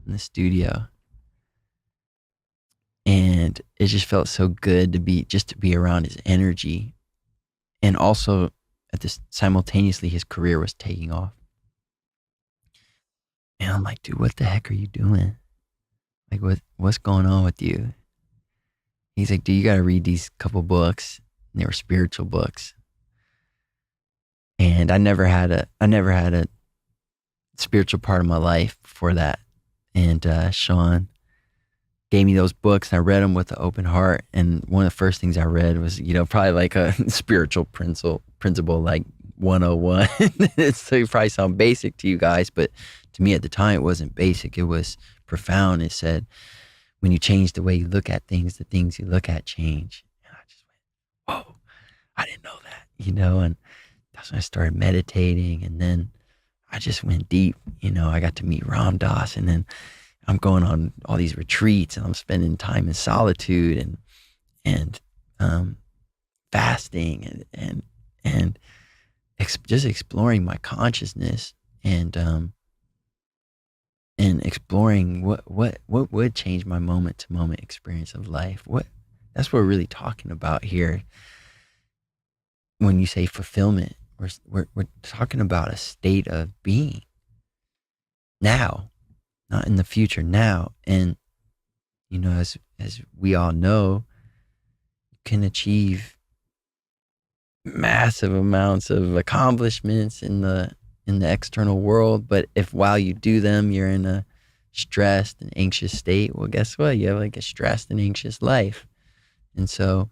in the studio. And it just felt so good to be around his energy. And also simultaneously his career was taking off. And I'm like, dude, what the heck are you doing? Like, what's going on with you? He's like, dude, you got to read these couple books. And they were spiritual books. And I never had a spiritual part of my life before that. And Sean gave me those books, and I read them with an open heart. And one of the first things I read was, probably like a spiritual principle like 101. It's probably sound basic to you guys, but to me at the time, it wasn't basic. It was profound. It said, when you change the way you look at things, the things you look at change. And I just went, whoa, I didn't know that, and that's when I started meditating. And then I just went deep, I got to meet Ram Dass, and then I'm going on all these retreats, and I'm spending time in solitude and fasting and just exploring my consciousness and exploring what would change my moment to moment experience of life. That's what we're really talking about here. When you say fulfillment, we're talking about a state of being now, not in the future, now. And as we all know, you can achieve massive amounts of accomplishments in the external world, but if while you do them you're in a stressed and anxious state, well, guess what? You have like a stressed and anxious life. And so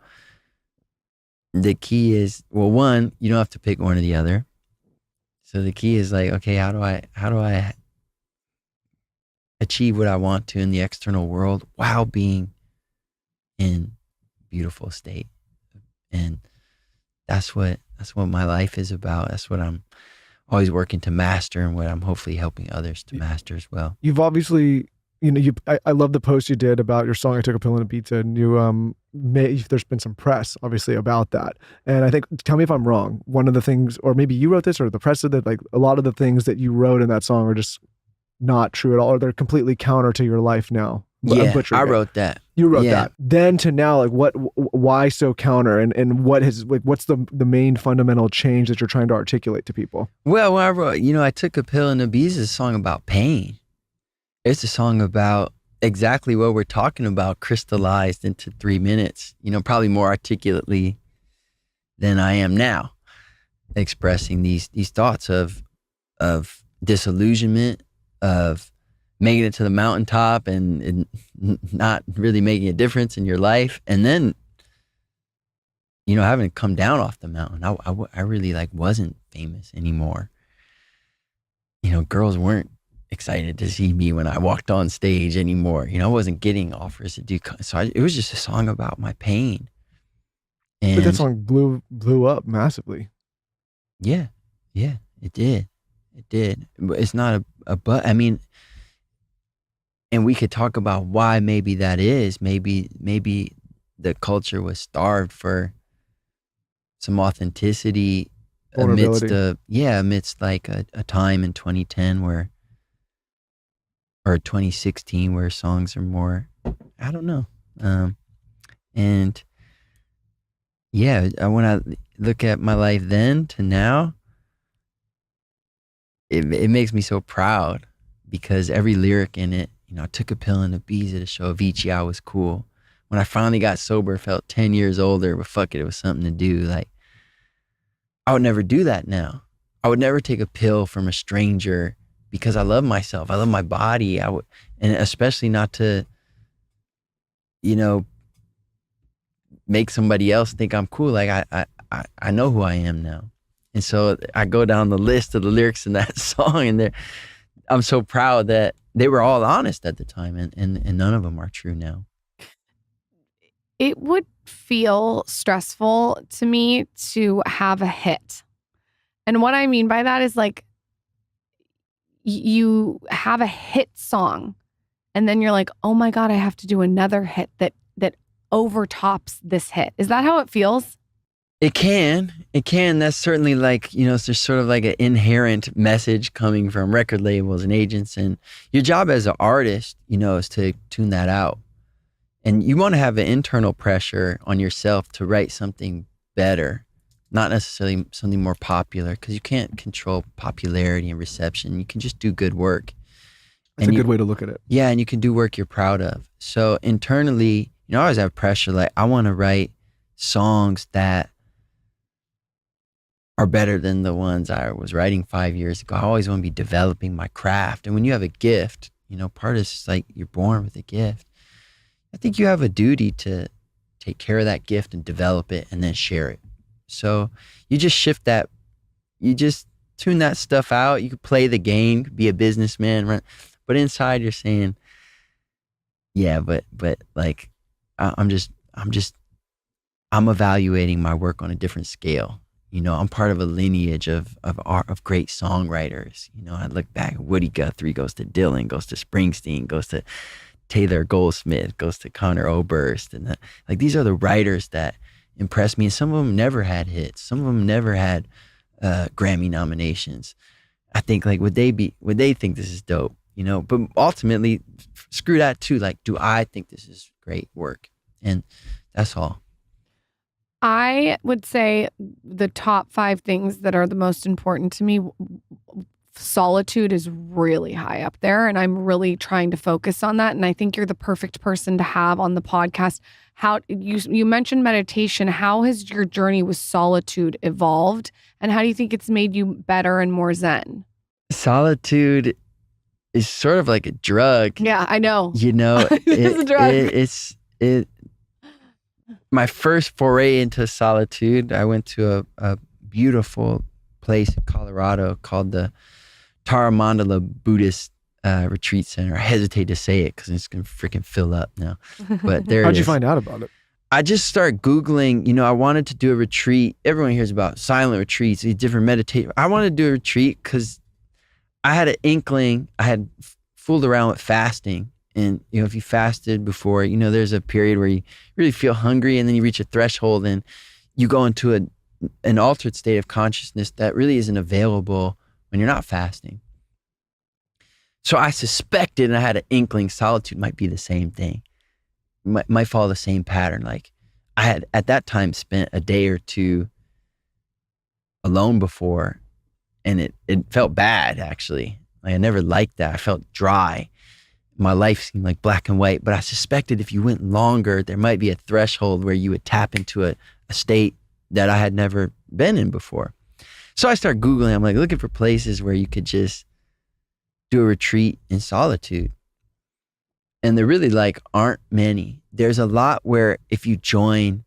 the key is, well, one, you don't have to pick one or the other. So the key is like, okay, how do I achieve what I want to in the external world while being in beautiful state? And that's what my life is about. That's what I'm always working to master, and what I'm hopefully helping others to master as well. You've obviously, I love the post you did about your song, I Took a Pill and a Pizza, and there's been some press obviously about that. And I think, tell me if I'm wrong, one of the things, or maybe you wrote this or the press did that, like a lot of the things that you wrote in that song are just not true at all, or they're completely counter to your life now. Yeah, I wrote that. You wrote that. Then to now, like why so counter, and what's the main fundamental change that you're trying to articulate to people? Well, when I wrote, I Took a Pill and a Pizza is a song about pain. It's a song about exactly what we're talking about, crystallized into 3 minutes, probably more articulately than I am now, expressing these thoughts of disillusionment, of making it to the mountaintop and not really making a difference in your life. And then, having to come down off the mountain. I really wasn't famous anymore. Girls weren't excited to see me when I walked on stage anymore. I wasn't getting offers to do, so it was just a song about my pain. And but that song blew up massively. Yeah, it did. But it's not but I mean, and we could talk about why maybe that is. Maybe the culture was starved for some authenticity amidst like a time in 2010 or 2016 where songs are more, I don't know. And yeah, when I look at my life then to now, it makes me so proud, because every lyric in it, I took a pill and a Ibiza to show Avicii I was cool. When I finally got sober, felt 10 years older, but fuck it was something to do. Like, I would never do that now. I would never take a pill from a stranger, because I love myself. I love my body. And especially not to, make somebody else think I'm cool. Like I know who I am now. And so I go down the list of the lyrics in that song, and I'm so proud that they were all honest at the time, and none of them are true now. It would feel stressful to me to have a hit. And what I mean by that is, like, you have a hit song and then you're like, oh my God, I have to do another hit that overtops this hit. Is that how it feels? It can. That's certainly like, there's sort of like an inherent message coming from record labels and agents. And your job as an artist, is to tune that out. And you want to have an internal pressure on yourself to write something better, not necessarily something more popular, because you can't control popularity and reception. You can just do good work. That's a good way to look at it. Yeah, and you can do work you're proud of. So internally, I always have pressure. Like, I want to write songs that are better than the ones I was writing 5 years ago. I always want to be developing my craft. And when you have a gift, part of it's just like you're born with a gift. I think you have a duty to take care of that gift and develop it and then share it. So you just shift that, you just tune that stuff out. You could play the game, be a businessman, but inside you're saying, yeah, but like, I'm evaluating my work on a different scale. I'm part of a lineage of great songwriters. I look back, Woody Guthrie goes to Dylan, goes to Springsteen, goes to Taylor Goldsmith, goes to Conor Oberst. And these are the writers that impressed me. And some of them never had hits. Some of them never had Grammy nominations. I think would they think this is dope? But ultimately, screw that too. Like, do I think this is great work? And that's all. I would say the top 5 things that are the most important to me, Solitude is really high up there, and I'm really trying to focus on that. And I think you're the perfect person to have on the podcast. How you mentioned meditation. How has your journey with solitude evolved, and how do you think it's made you better and more zen? Solitude is sort of like a drug. Yeah, I know. It's a drug. My first foray into solitude, I went to a beautiful place in Colorado called the Taramandala Buddhist Retreat Center. I hesitate to say it because it's going to freaking fill up now. But there it is. How'd you find out about it? I just started Googling. I wanted to do a retreat. Everyone hears about silent retreats, these different meditation. I wanted to do a retreat because I had an inkling. I had fooled around with fasting. And, if you fasted before, there's a period where you really feel hungry, and then you reach a threshold and you go into an altered state of consciousness that really isn't available when you're not fasting. So I suspected, and I had an inkling, solitude might be the same thing. Might follow the same pattern. Like, I had at that time spent a day or two alone before, and it felt bad, actually. Like, I never liked that. I felt dry. My life seemed like black and white, but I suspected if you went longer, there might be a threshold where you would tap into a state that I had never been in before. So I started Googling. I'm like looking for places where you could just do a retreat in solitude. And there really aren't many. There's a lot where if you join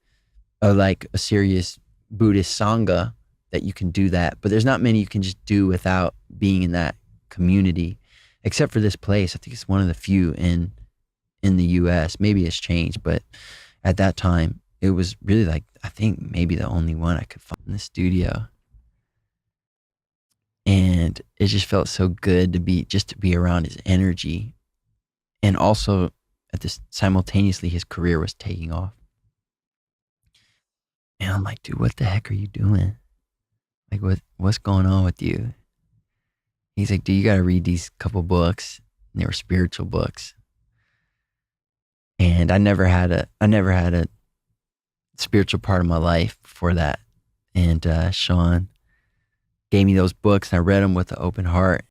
a serious Buddhist Sangha that you can do that, but there's not many you can just do without being in that community. Except for this place. I think it's one of the few in the US. Maybe it's changed, but at that time, it was really I think maybe the only one I could find in the studio. And it just felt so good to be around his energy. And also, simultaneously, his career was taking off. And I'm like, dude, what the heck are you doing? What's going on with you? He's like, dude, you got to read these couple books. And they were spiritual books. And I never had a spiritual part of my life before that. And Sean gave me those books, and I read them with an open heart.